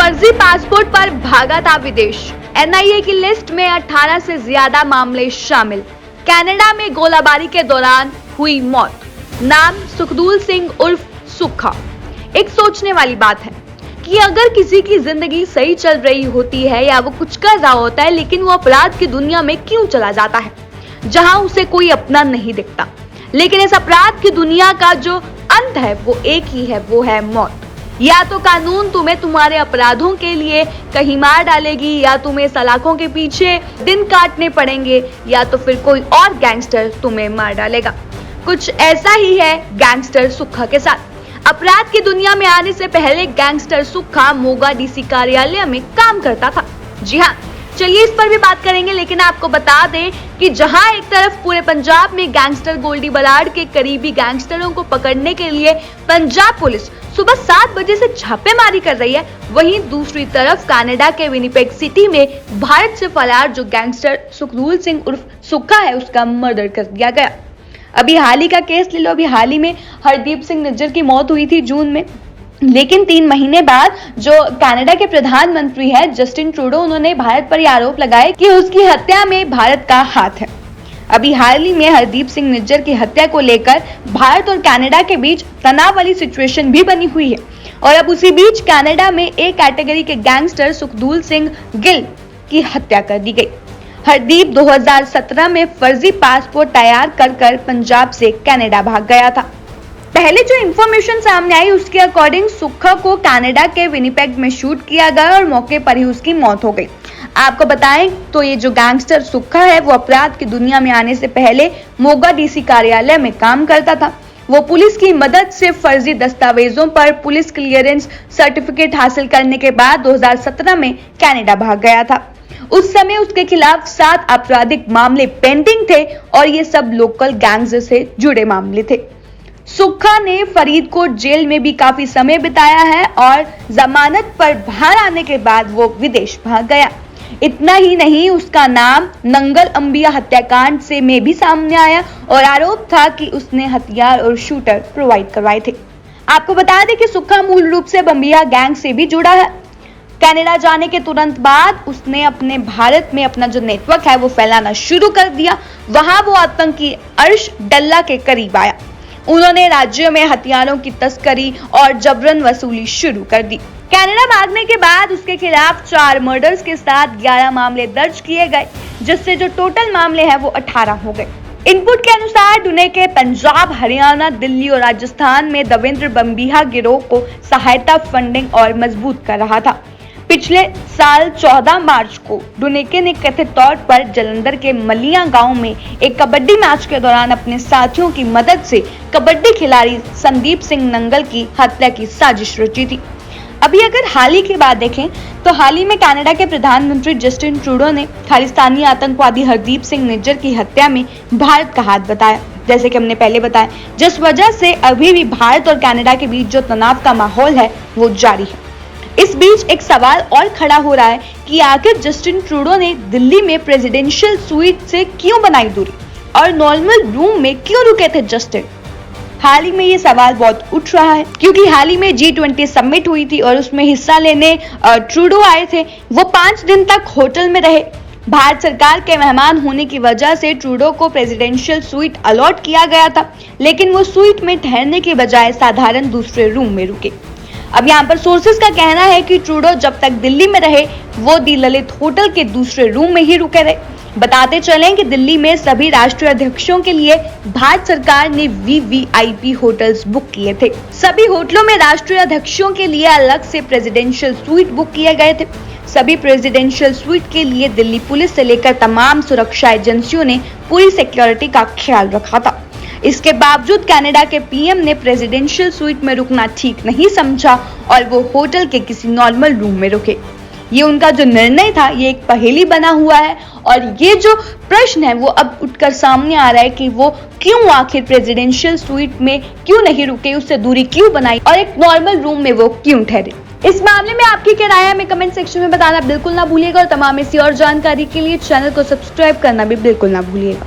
फर्जी पासपोर्ट पर भागा था विदेश। एनआईए की लिस्ट में 18 से ज्यादा मामले शामिल। कनाडा में गोलाबारी के दौरान हुई मौत। नाम सुखदूल सिंह उर्फ सुक्खा। एक सोचने वाली बात है कि अगर किसी की जिंदगी सही चल रही होती है या वो कुछ कर रहा होता है, लेकिन वो अपराध की दुनिया में क्यों चला जाता है जहां उसे कोई अपना नहीं दिखता। लेकिन इस अपराध की दुनिया का जो अंत है वो एक ही है, वो है मौत। या तो कानून तुम्हें तुम्हारे अपराधों के लिए कहीं मार डालेगी, या तुम्हें सलाखों के पीछे दिन काटने पड़ेंगे, या तो फिर कोई और गैंगस्टर तुम्हें मार डालेगा। कुछ ऐसा ही है गैंगस्टर सुक्खा के साथ। अपराध की दुनिया में आने से पहले गैंगस्टर सुक्खा मोगा डीसी कार्यालय में काम करता था। जी हाँ, चलिए इस पर भी बात करेंगे, लेकिन आपको बता दें कि जहां एक तरफ पूरे पंजाब में गैंगस्टर गोल्डी बराड़ के करीबी गैंगस्टरों को पकड़ने के लिए पंजाब पुलिस सुबह 7 बजे से छापेमारी कर रही है, वहीं दूसरी तरफ कनाडा के विनिपेग सिटी में भारत से फरार जो गैंगस्टर सुखदूल सिंह उर्फ सुक्खा है, उसका मर्डर कर दिया गया। अभी हाल ही का केस ले लो। अभी हाल ही में हरदीप सिंह निज्जर की मौत हुई थी जून में, लेकिन 3 महीने बाद जो कनाडा के प्रधानमंत्री है जस्टिन ट्रूडो, उन्होंने भारत पर यह आरोप लगाए कि उसकी हत्या में भारत का हाथ है। अभी हाल ही में हरदीप सिंह निज्जर की हत्या को लेकर भारत और कनाडा के बीच तनाव वाली सिचुएशन भी बनी हुई है, और अब उसी बीच कनाडा में एक कैटेगरी के गैंगस्टर सुखदूल सिंह गिल की हत्या कर दी गई। हरदीप 2017 में फर्जी पासपोर्ट तैयार कर पंजाब से कनाडा भाग गया था। पहले जो इंफॉर्मेशन सामने आई उसके अकॉर्डिंग सुक्खा को कनाडा के विनिपेग में शूट किया गया और मौके पर ही उसकी मौत हो गई। आपको बताएं तो ये जो गैंगस्टर सुक्खा है वो अपराध की दुनिया में आने से पहले मोगा डीसी कार्यालय में काम करता था। वो पुलिस की मदद से फर्जी दस्तावेजों पर पुलिस क्लियरेंस सर्टिफिकेट हासिल करने के बाद 2017 में कनाडा भाग गया था। उस समय उसके खिलाफ 7 आपराधिक मामले पेंडिंग थे और ये सब लोकल गैंग्स से जुड़े मामले थे। सुक्खा ने फरीदकोट जेल में भी काफी समय बिताया है और जमानत पर बाहर आने के बाद वो विदेश भाग गया। इतना ही नहीं, उसका नाम नंगल अंबिया हत्याकांड से में भी सामने आया और आरोप था कि उसने हथियार और शूटर प्रोवाइड करवाए थे। आपको बता दें कि सुक्खा मूल रूप से बंबिया गैंग से भी जुड़ा है। कनाडा जाने के तुरंत बाद उसने अपने भारत में अपना जो नेटवर्क है वो फैलाना शुरू कर दिया। वहां वो आतंकी अर्श डल्ला के करीब आया। उन्होंने राज्यों में हथियारों की तस्करी और जबरन वसूली शुरू कर दी। कनाडा भागने के बाद उसके खिलाफ 4 मर्डर्स के साथ 11 मामले दर्ज किए गए, जिससे जो टोटल मामले हैं वो 18 हो गए। इनपुट के अनुसार डुने के पंजाब, हरियाणा, दिल्ली और राजस्थान में देवेंद्र बंबिया गिरोह को सहायता, फंडिंग और मजबूत कर रहा था। पिछले साल 14 मार्च को डुनेके ने कथित तौर पर जलंधर के मलिया गांव में एक कबड्डी मैच के दौरान अपने साथियों की मदद से कबड्डी खिलाड़ी संदीप सिंह नंगल की हत्या की साजिश रची थी। अभी अगर हाल ही की बात देखें तो हाल ही में कनाडा के प्रधानमंत्री जस्टिन ट्रूडो ने खालिस्तानी आतंकवादी हरदीप सिंह निज्जर की हत्या में भारत का हाथ बताया, जैसे कि हमने पहले बताया, जिस वजह से अभी भी भारत और कनाडा के बीच जो तनाव का माहौल है वो जारी है। इस बीच एक सवाल और खड़ा हो रहा है कि आखिर जस्टिन ट्रूडो ने दिल्ली में प्रेसिडेंशियल स्वीट से क्यों बनाई दूरी और नॉर्मल रूम में क्यों रुके थे जस्टिन। हाल ही में ये सवाल बहुत उठ रहा है, क्योंकि हाल ही में G20 समिट हुई थी और उसमें हिस्सा लेने ट्रूडो आए थे। वो 5 दिन तक होटल में रहे। भारत सरकार के मेहमान होने की वजह से ट्रूडो को प्रेसिडेंशियल स्वीट अलॉट किया गया था, लेकिन वो स्वीट में ठहरने के बजाय साधारण दूसरे रूम में रुके। अब यहाँ पर सोर्सेस का कहना है कि ट्रूडो जब तक दिल्ली में रहे वो दी ललित होटल के दूसरे रूम में ही रुके रहे। बताते चलें कि दिल्ली में सभी राष्ट्रीय अध्यक्षों के लिए भारत सरकार ने VVIP होटल्स बुक किए थे। सभी होटलों में राष्ट्रीय अध्यक्षों के लिए अलग से प्रेसिडेंशियल स्वीट बुक किए गए थे। सभी प्रेसिडेंशियल स्वीट के लिए दिल्ली पुलिस से लेकर तमाम सुरक्षा एजेंसियों ने पूरी सिक्योरिटी का ख्याल रखा था। इसके बावजूद कनाडा के पीएम ने प्रेसिडेंशियल स्वीट में रुकना ठीक नहीं समझा और वो होटल के किसी नॉर्मल रूम में रुके। ये उनका जो निर्णय था ये एक पहेली बना हुआ है, और ये जो प्रश्न है वो अब उठकर सामने आ रहा है कि वो क्यों आखिर प्रेसिडेंशियल स्वीट में क्यों नहीं रुके, उससे दूरी क्यों बनाई और एक नॉर्मल रूम में वो क्यों ठहरे। इस मामले में आपकी क्या राय है हमें कमेंट सेक्शन में बताना बिल्कुल ना भूलिएगा, और तमाम ऐसी और जानकारी के लिए चैनल को सब्सक्राइब करना भी बिल्कुल ना भूलिएगा।